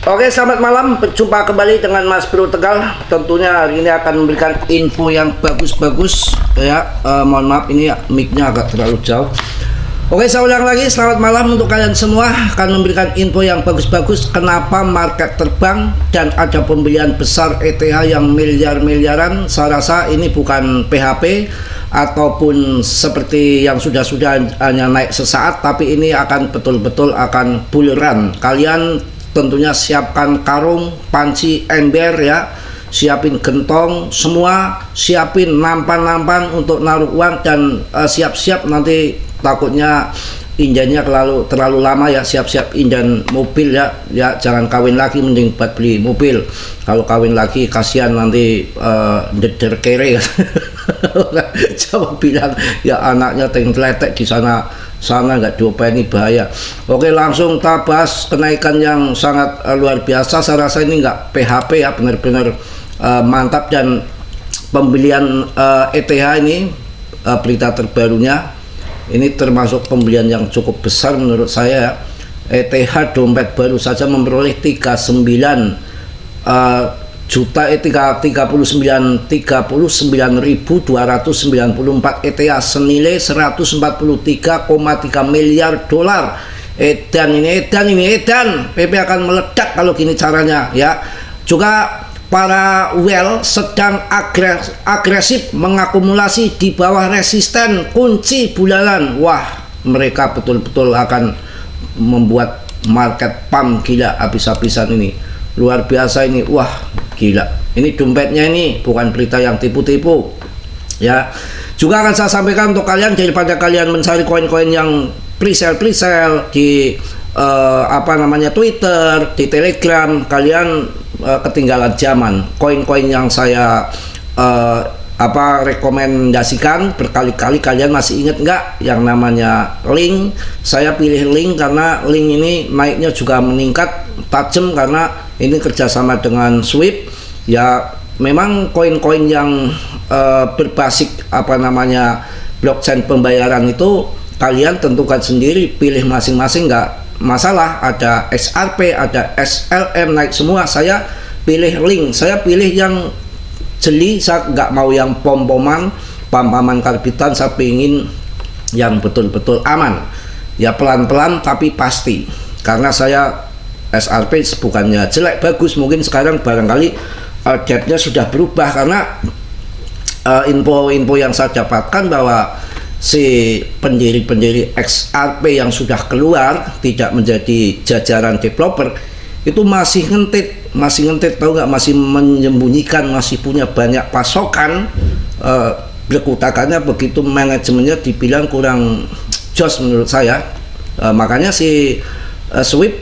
Oke, selamat malam. Berjumpa kembali dengan Mas Bro Tegal. Tentunya hari ini akan memberikan info yang bagus-bagus ya. Mohon maaf ini mic-nya agak terlalu jauh. Oke, saya ulang lagi. Selamat malam untuk kalian semua. Akan memberikan info yang bagus-bagus. Kenapa market terbang dan ada pembelian besar ETH yang miliar-miliaran. Saya rasa ini bukan PHP ataupun seperti yang sudah-sudah hanya naik sesaat, tapi ini akan betul-betul akan bull run. Kalian tentunya siapkan karung, panci, ember ya, siapin gentong, semua siapin nampan-nampan untuk naruh uang dan siap-siap nanti takutnya injannya terlalu lama ya, siap-siap injan mobil ya jangan kawin lagi, mending buat beli mobil. Kalau kawin lagi kasihan nanti deder kere coba bilang ya anaknya tengkletek di sana nggak diopeni bahaya. Oke, langsung kita bahas kenaikan yang sangat luar biasa. Saya rasa ini nggak PHP ya, benar-benar mantap. Dan pembelian ETH ini berita terbarunya ini termasuk pembelian yang cukup besar menurut saya. ETH dompet baru saja memperoleh 39.294 ETH senilai 143,3 miliar dolar. Edan PP akan meledak kalau gini caranya ya. Juga para whale sedang agresif mengakumulasi di bawah resisten kunci bulanan. Wah, mereka betul-betul akan membuat market pump gila habis-habisan ini. Luar biasa ini. Wah, gila. Ini dompetnya ini bukan berita yang tipu-tipu. Ya. Juga akan saya sampaikan untuk kalian, daripada kalian mencari koin-koin yang pre-sale di Twitter, di Telegram, kalian ketinggalan zaman. Koin-koin yang saya rekomendasikan berkali-kali, kalian masih ingat nggak yang namanya Link? Saya pilih Link karena Link ini naiknya juga meningkat tajam karena ini kerjasama dengan Swift ya. Memang koin-koin yang berbasis blockchain pembayaran itu kalian tentukan sendiri, pilih masing-masing, nggak masalah. Ada XRP, ada SLM naik semua. Saya pilih Link, saya pilih yang jeli. Saya nggak mau yang pom-poman, pam-paman karbitan. Saya ingin yang betul-betul aman ya, pelan-pelan tapi pasti. Karena saya SRP bukannya jelek, bagus. Mungkin sekarang barangkali depth-nya sudah berubah karena info-info yang saya dapatkan bahwa si pendiri XRP yang sudah keluar tidak menjadi jajaran developer itu masih ngentit, tahu nggak, masih menyembunyikan, masih punya banyak pasokan. Berkutakannya begitu, manajemennya dibilang kurang jos menurut saya. Makanya si Swift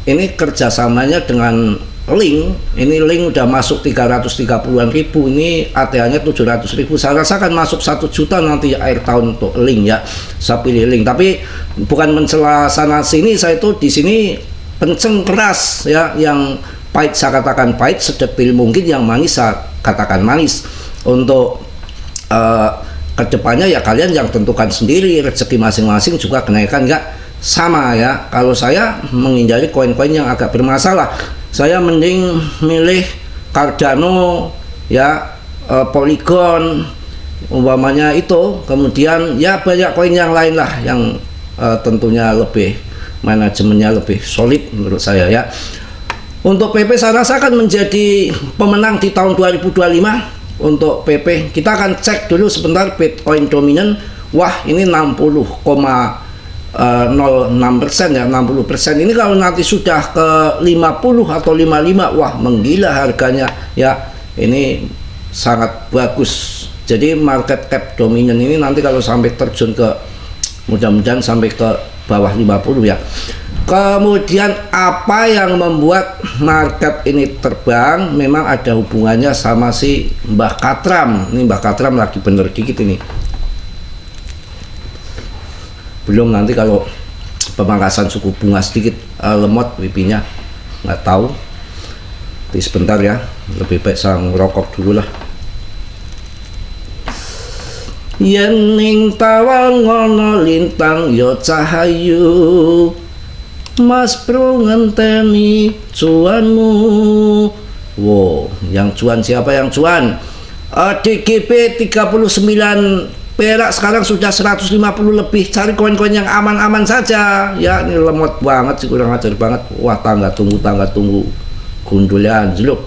ini kerjasamanya dengan Link. Ini Link udah masuk 330-an ribu, ini ATH-nya 700 ribu. Saya rasa akan masuk 1 juta nanti akhir tahun untuk Link ya. Saya pilih Link, tapi bukan mencela sana sini. Saya itu di sini kenceng keras ya, yang pahit saya katakan pahit, sedetil mungkin, yang manis saya katakan manis. Untuk kedepannya ya kalian yang tentukan sendiri, rezeki masing-masing juga kenaikan nggak sama ya. Kalau saya menghindari koin-koin yang agak bermasalah. Saya mending milih Cardano ya, Polygon umpamanya itu. Kemudian ya banyak koin yang lain lah yang tentunya lebih manajemennya lebih solid menurut saya ya. Untuk PP saya rasa akan menjadi pemenang di tahun 2025. Untuk PP kita akan cek dulu sebentar Bitcoin dominan. Wah, ini 60,06% ya, 60%. Ini kalau nanti sudah ke 50 atau 55, wah menggila harganya ya. Ini sangat bagus. Jadi market cap dominan ini nanti kalau sampai terjun ke, mudah-mudahan sampai ke bawah 50 ya. Kemudian apa yang membuat market ini terbang? Memang ada hubungannya sama si Mbah Katram. Ini Mbah Katram lagi bener dikit ini. Belum nanti kalau pemangkasan suku bunga sedikit lemot pipinya, nggak tahu. Nanti sebentar ya, lebih baik saya ngerokok dulu lah. Yen ning tawang ana lintang ya cahayu, Mas Bro ngenteni cuanmu. Wow, yang cuan siapa yang cuan? DGB 39 perak sekarang sudah 150 lebih. Cari koin-koin yang aman-aman saja. Ya, ini lemot banget sih, kurang ajar banget. Wah, tangga tunggu. Gundulnya anjlok.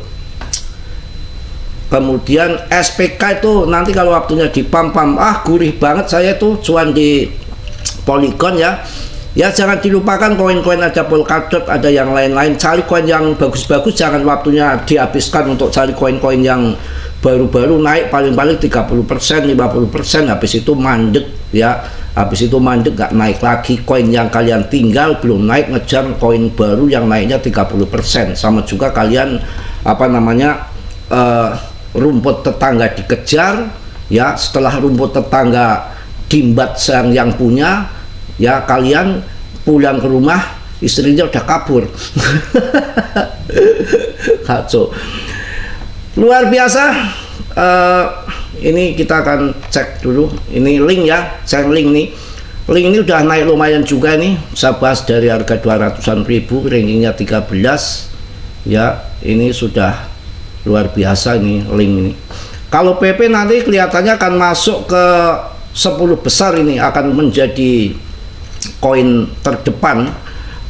Kemudian SPK itu nanti kalau waktunya dipam-pam, gurih banget saya tuh cuan di Polygon ya. Ya, jangan dilupakan koin-koin, ada Polkadot, ada yang lain-lain. Cari koin yang bagus-bagus, jangan waktunya dihabiskan untuk cari koin-koin yang baru-baru naik paling-paling 30%, 50%, habis itu mandek ya. Habis itu mandek, gak naik lagi. Koin yang kalian tinggal belum naik, ngejar koin baru yang naiknya 30%. Sama juga kalian rumput tetangga dikejar ya, setelah rumput tetangga dimbat sang yang punya ya, kalian pulang ke rumah istrinya udah kabur. Kacau. Luar biasa. Ini kita akan cek dulu. Ini link ya, saya link nih. Link ini udah naik lumayan juga nih. Saya bahas dari harga 200-an ribu, rankingnya 13. Ya, ini sudah luar biasa ini link ini. Kalau PP nanti kelihatannya akan masuk ke 10 besar, ini akan menjadi koin terdepan.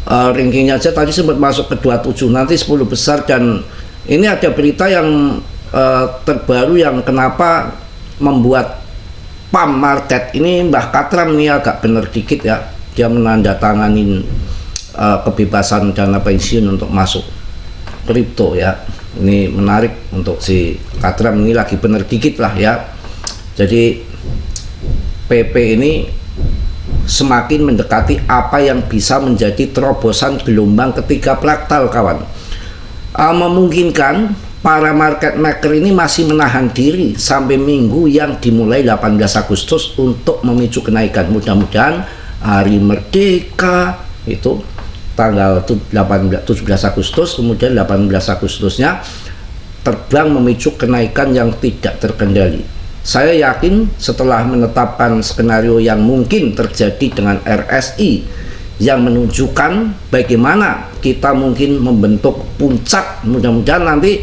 Rankingnya aja tadi sempat masuk ke 27, nanti 10 besar. Dan ini ada berita yang terbaru yang kenapa membuat PAM Market ini Mbah Katram ini agak bener dikit ya, dia menandatanganin kebebasan dana pensiun untuk masuk kripto ya. Ini menarik untuk si Katram ini, lagi bener dikit lah ya. Jadi PP ini semakin mendekati apa yang bisa menjadi terobosan gelombang ketiga fraktal kawan. Memungkinkan para market maker ini masih menahan diri sampai minggu yang dimulai 18 Agustus untuk memicu kenaikan. Mudah-mudahan hari merdeka itu tanggal 17 Agustus, kemudian 18 Agustusnya terbang memicu kenaikan yang tidak terkendali. Saya yakin setelah menetapkan skenario yang mungkin terjadi dengan RSI yang menunjukkan bagaimana kita mungkin membentuk puncak, mudah-mudahan nanti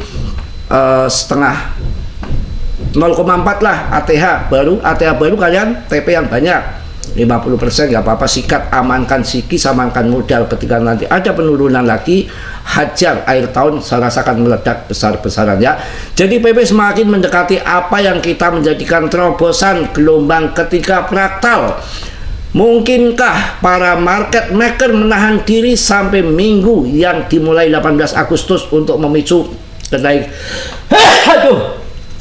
setengah 0,4 lah ATH baru kalian TP yang banyak 50%, nggak apa-apa, sikat, amankan psikis, amankan modal. Ketika nanti ada penurunan lagi, hajar, air tahun saya rasakan meledak besar-besaran ya. Jadi PP semakin mendekati apa yang kita menjadikan terobosan gelombang ketiga fraktal. Mungkinkah para market maker menahan diri sampai minggu yang dimulai 18 Agustus untuk memicu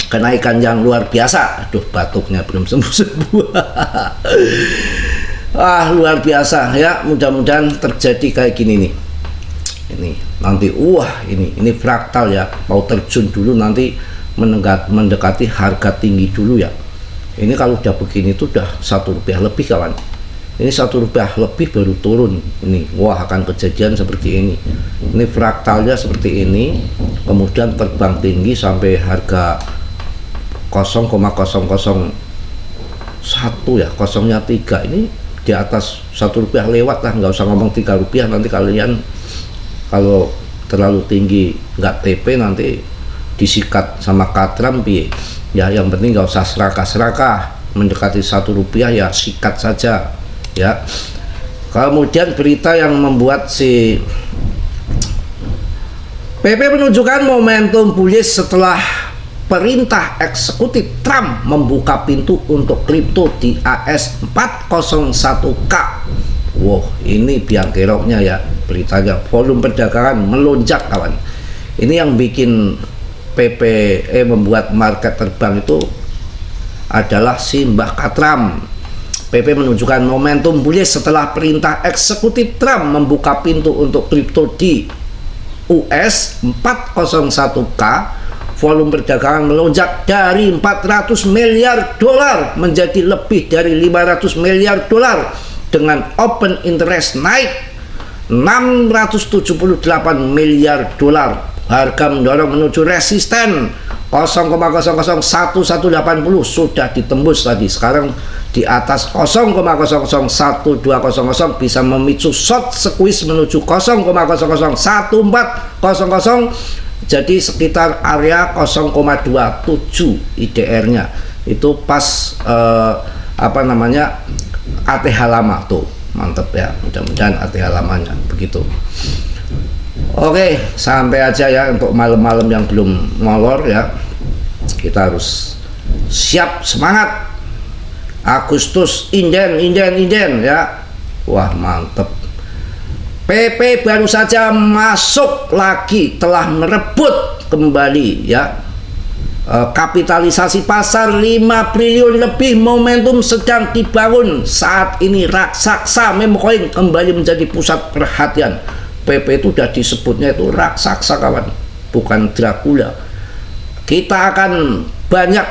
kenaikan yang luar biasa? Aduh, batuknya belum sembuh-sembuh. Luar biasa ya, mudah-mudahan terjadi kayak gini nih. Ini nanti ini fraktal ya, mau terjun dulu nanti mendekati harga tinggi dulu ya. Ini kalau udah begini tuh udah Rp1 lebih kawan. Ini Rp1 lebih baru turun. Ini akan kejadian seperti ini. Ini fraktalnya seperti ini, kemudian terbang tinggi sampai harga 0,001 ya, 0,3 ini di atas Rp1 lewat lah, nggak usah ngomong Rp3. Nanti kalian kalau terlalu tinggi nggak TP nanti disikat sama Katram ya. Yang penting nggak usah serakah-serakah, mendekati Rp1 ya sikat saja ya. Kemudian berita yang membuat si PP menunjukkan momentum bullish setelah perintah eksekutif Trump membuka pintu untuk kripto di AS401K. Ini biang keroknya ya beritanya, volume perdagangan melonjak kawan. Ini yang bikin PPE membuat market terbang itu adalah si Mbah Katram. PP menunjukkan momentum bullish setelah perintah eksekutif Trump membuka pintu untuk kripto di US 401K. Volume perdagangan melonjak dari 400 miliar dolar menjadi lebih dari 500 miliar dolar dengan open interest naik 678 miliar dolar. Harga mendorong menuju resisten 0,001180 sudah ditembus tadi. Sekarang di atas 0,001200 bisa memicu short squeeze menuju 0,001400. Jadi sekitar area 0,27 IDR-nya itu pas apa namanya ATH lama tuh. Mantep ya, mudah-mudahan ATH lamanya begitu. Oke, sampai aja ya untuk malam-malam yang belum molor ya. Kita harus siap, semangat. Agustus inden ya. Wah, mantep. PP baru saja masuk lagi, telah merebut kembali ya. Kapitalisasi pasar 5 triliun lebih, momentum sedang dibangun. Saat ini raksasa meme coin kembali menjadi pusat perhatian. PP itu udah disebutnya itu raksasa kawan, bukan Dracula. Kita akan banyak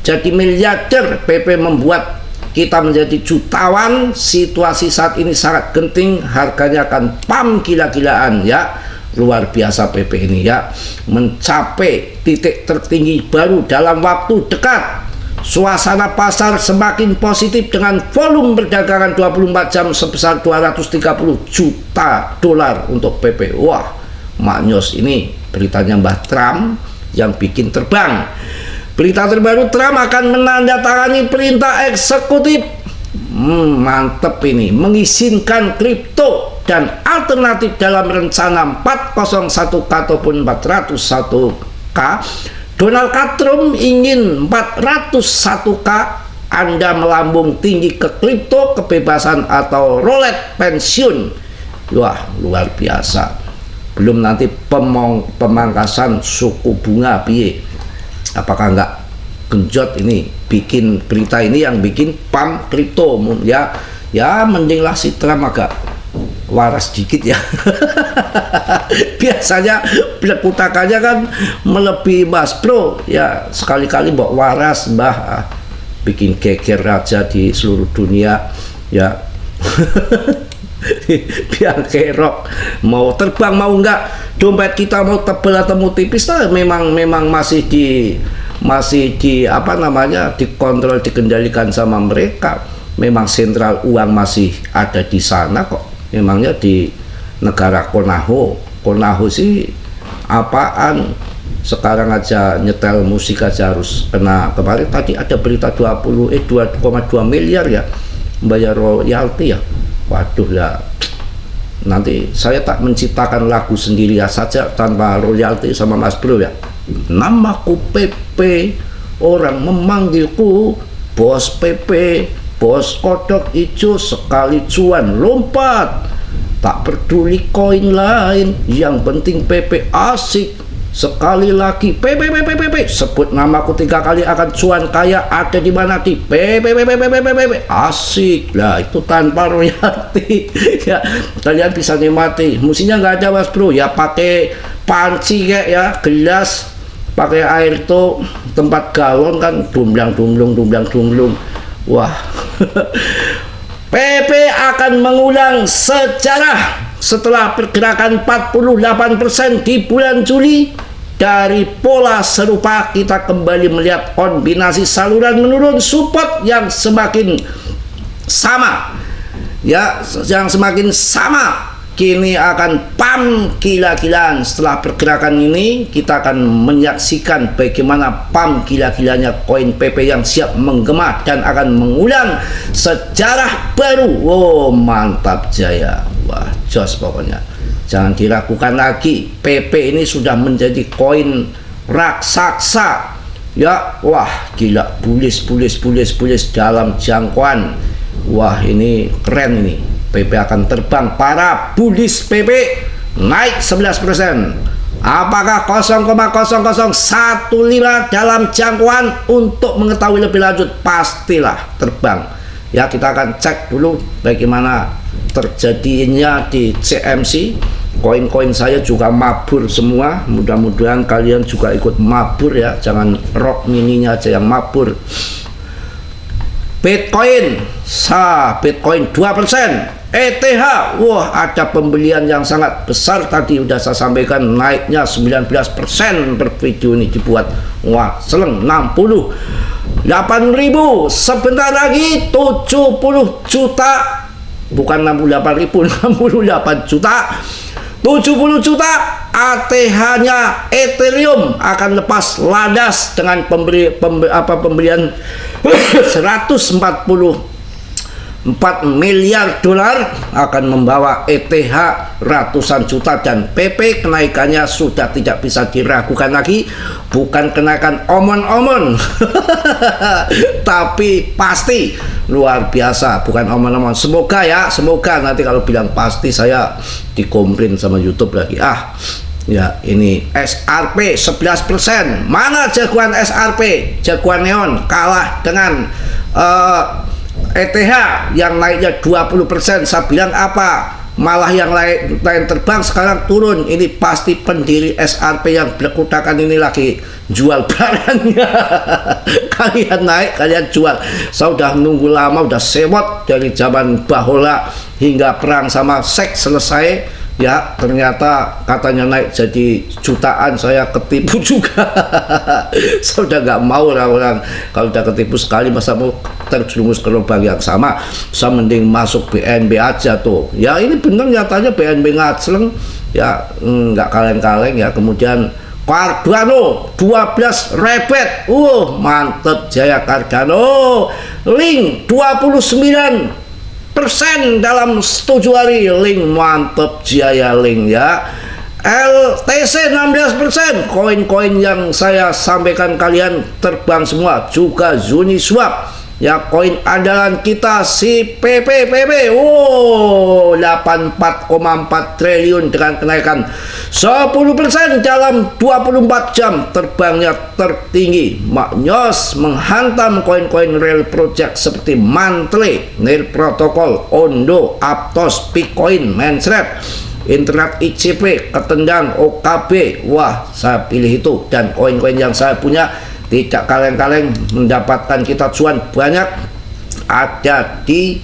jadi miliarder. PP membuat kita menjadi jutawan. Situasi saat ini sangat genting, harganya akan pam gila-gilaan ya. Luar biasa PP ini ya, mencapai titik tertinggi baru dalam waktu dekat. Suasana pasar semakin positif dengan volume perdagangan 24 jam sebesar 230 juta dolar untuk PP. Wah, maknyos ini beritanya Mbah Trump yang bikin terbang. Berita terbaru, Trump akan menandatangani perintah eksekutif. Mantep ini, mengizinkan kripto dan alternatif dalam rencana 401k ataupun 401k. Donald Trump ingin 401k. Anda melambung tinggi ke kripto, kebebasan atau rolet pensiun. Wah, luar biasa. Belum nanti pemangkasan suku bunga piye. Apakah enggak genjot ini bikin berita ini yang bikin pam kripto ya. Ya mendinglah si Trump agak waras dikit ya. Biasanya pelekutakannya kan melebihi Mas Bro ya, sekali-kali mbok waras Mbah, bikin geger aja di seluruh dunia ya. Biar kerok, mau terbang mau enggak, dompet kita mau tebel atau mau tipis lah, memang masih di apa namanya, dikontrol, dikendalikan sama mereka. Memang sentral uang masih ada di sana kok. Memangnya di negara Konaho sih apaan, sekarang aja nyetel musik aja harus kena. Kemarin tadi ada berita 2,2 miliar ya bayar royalti ya. Waduh lah, nanti saya tak menciptakan lagu sendiri ya saja tanpa royalti sama Mas Bro ya. Namaku PP, orang memanggilku Bos PP, bos kodok hijau, sekali cuan lompat. Tak peduli koin lain, yang penting PP asik. Sekali lagi PP, sebut namaku 3 kali akan cuan kaya. Ada di mana? Di PP asik lah, itu tanpa royalti. Ya kalian bisa nikmati. Musinya nggak ada Mas Bro ya, pakai panci kayak ya, gelas, pakai air tuh tempat galon kan, dumlang. Wah. PP akan mengulang sejarah setelah pergerakan 48% di bulan Juli. Dari pola serupa kita kembali melihat kombinasi saluran menurun support yang semakin sama ya, yang semakin sama. Kini akan pam gila-gilaan. Setelah pergerakan ini kita akan menyaksikan bagaimana pam gila-gilanya koin PP yang siap menggema dan akan mengulang sejarah baru. Wow, mantap jaya. Wah, jos pokoknya. Jangan diragukan lagi, PP ini sudah menjadi koin raksasa. Ya, wah gila, bullish dalam jangkauan. Wah, ini keren ini. PP akan terbang, para bullish PP naik 11%. Apakah 0,0015 dalam jangkauan? Untuk mengetahui lebih lanjut pastilah terbang. Ya, kita akan cek dulu bagaimana terjadinya di CMC. Koin-koin saya juga mabur semua. Mudah-mudahan kalian juga ikut mabur ya. Jangan rock mininya aja yang mabur. Bitcoin, Bitcoin 2%. ETH, wah ada pembelian yang sangat besar tadi udah saya sampaikan, naiknya 19% per video ini dibuat. Wah, seleng 68.000, sebentar lagi 70 juta, bukan 68.000, 68 juta. 70 juta ATH-nya Ethereum akan lepas landas dengan pembelian 144 miliar dolar, akan membawa ETH ratusan juta, dan PP kenaikannya sudah tidak bisa diragukan lagi, bukan kenaikan omon-omon tapi pasti luar biasa, bukan omon-omon. Semoga ya, semoga nanti kalau bilang pasti saya dikomplain sama YouTube lagi. Ya, ini SRP 11%. Mana jagoan SRP? Jagoan Neon kalah dengan ETH yang naiknya 20%. Saya bilang apa? Malah yang lain terbang sekarang turun. Ini pasti pendiri SRP yang berkutakan ini lagi jual barangnya. Kalian naik, kalian jual. Saya udah nunggu lama, udah sewot dari zaman Bahola hingga perang sama seks selesai. Ya, ternyata katanya naik jadi jutaan, saya ketipu juga. Saya udah nggak mau lah orang, kalau udah ketipu sekali masa mau terjerumus ke lubang yang sama. Saya mending masuk BNB aja tuh. Ya ini bener nyatanya BNB ngacleng ya, nggak kaleng-kaleng ya. Kemudian Cardano 12 rebet, mantep Jaya Cardano. Link 29% dalam 7 hari, Link mantep Jaya Link ya. LTC 16%, koin-koin yang saya sampaikan kalian terbang semua. Juga Uniswap ya, koin andalan kita si PPPP, 84,4 triliun dengan kenaikan 10% dalam 24 jam, terbangnya tertinggi. Maknyos menghantam koin-koin real project seperti Mantle, Nail Protocol, Ondo, Aptos, Bitcoin, Mansrap, Internet ICP, ketendang OKB. Wah, saya pilih itu, dan koin-koin yang saya punya tidak kaleng-kaleng mendapatkan kita cuan banyak. Ada di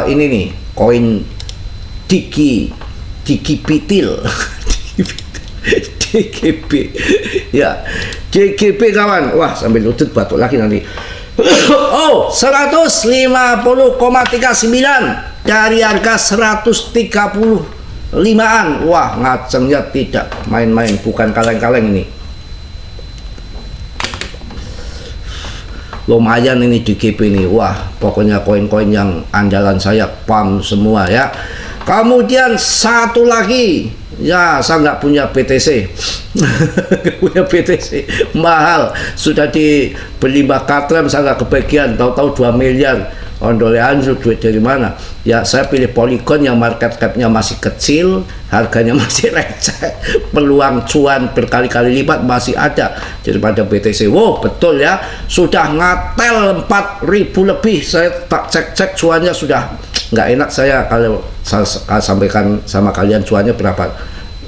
ini nih, koin Digibitil DGB ya, DGB kawan. Wah, sambil lutut batuk lagi nanti. 150,39 dari harga 135-an. Wah, ngacengnya tidak main-main, bukan kaleng-kaleng ini. Lumayan ini di GP ini. Wah, pokoknya koin-koin yang andalan saya pam semua ya. Kemudian satu lagi ya, saya nggak punya BTC. Punya BTC mahal, sudah dibeli Mbak Katram, saya nggak kebagian, tahu-tahu 2 miliar. Ondole anjur, duit dari mana? Ya saya pilih Polygon yang market capnya masih kecil, harganya masih receh, peluang cuan berkali-kali lipat masih ada daripada BTC. Wow, betul ya, sudah ngatel 4.000 lebih. Saya tak cek-cek cuannya sudah nggak enak. Saya kalau saya sampaikan sama kalian cuannya berapa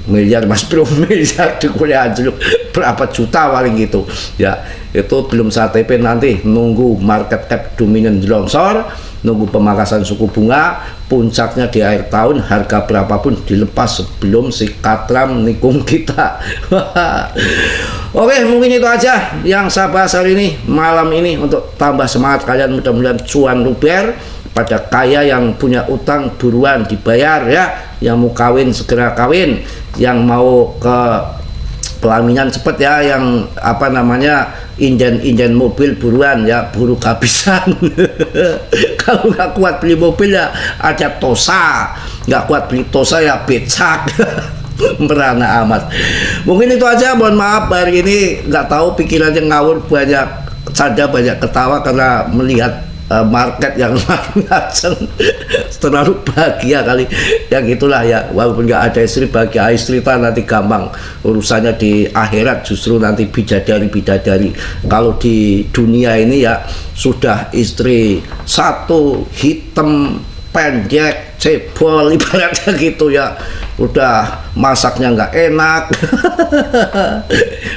miliar, mas, bro, miliar di kuliah aja berapa juta paling gitu ya. Itu belum saya TP, nanti nunggu market cap dominan longsor, nunggu pemangkasan suku bunga, puncaknya di akhir tahun, harga berapapun dilepas sebelum si Katram nikung kita. Oke, mungkin itu aja yang saya bahas hari ini, malam ini, untuk tambah semangat kalian, mudah-mudahan cuan luber. Pada kaya yang punya utang buruan dibayar ya, yang mau kawin segera kawin, yang mau ke pelaminan cepet ya, yang apa namanya inden mobil buruan ya, buru kehabisan. Kalau nggak kuat beli mobil ya ada Tosa, nggak kuat beli Tosa ya becak. Merana amat. Mungkin itu aja, mohon maaf hari ini nggak tahu, pikirannya ngawur, banyak canda banyak ketawa karena melihat market yang ngaceng. Terlalu bahagia kali yang itulah ya, walaupun nggak ada istri, bahagia istri nanti gampang urusannya di akhirat, justru nanti bidadari. Kalau di dunia ini ya sudah istri satu, hitam, pendek, cebol, ibaratnya gitu ya, udah masaknya nggak enak.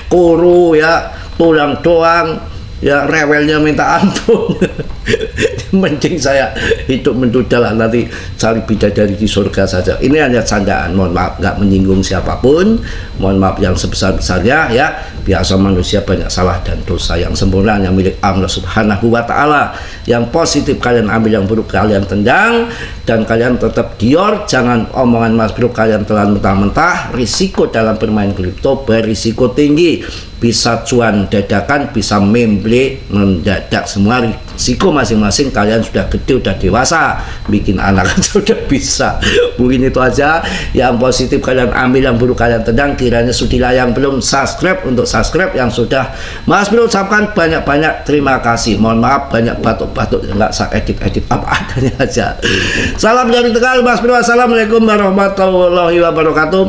Kuru ya, tulang doang ya, rewelnya minta ampun. Mending saya hidup menduda lah, nanti cari bidadari di surga saja. Ini hanya candaan, mohon maaf, nggak menyinggung siapapun, mohon maaf yang sebesar-besarnya ya. Biasa manusia banyak salah dan dosa, yang sempurna hanya milik Allah Subhanahu wa Ta'ala. Yang positif kalian ambil, yang buruk kalian tendang, dan kalian tetap gior. Jangan omongan Mas Bro kalian telan mentah-mentah. Risiko dalam bermain kripto berisiko tinggi, bisa cuan dadakan, bisa memble mendadak. Semua risiko masing-masing. Kalian sudah gede, sudah dewasa, bikin anak aja udah bisa. Mungkin itu aja. Yang positif kalian ambil, yang buruk kalian tendang. Kiranya sudilah yang belum subscribe untuk subscribe, yang sudah Mas Bro ucapkan banyak-banyak terima kasih. Mohon maaf banyak batuk-batuk, nggak saya edit-edit apa adanya aja. Salam dari Tegal Mas Bro, assalamualaikum warahmatullahi wabarakatuh.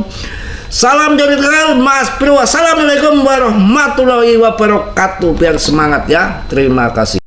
Salam dari Tegal Mas Bro, assalamualaikum warahmatullahi wabarakatuh. Biar semangat ya, terima kasih.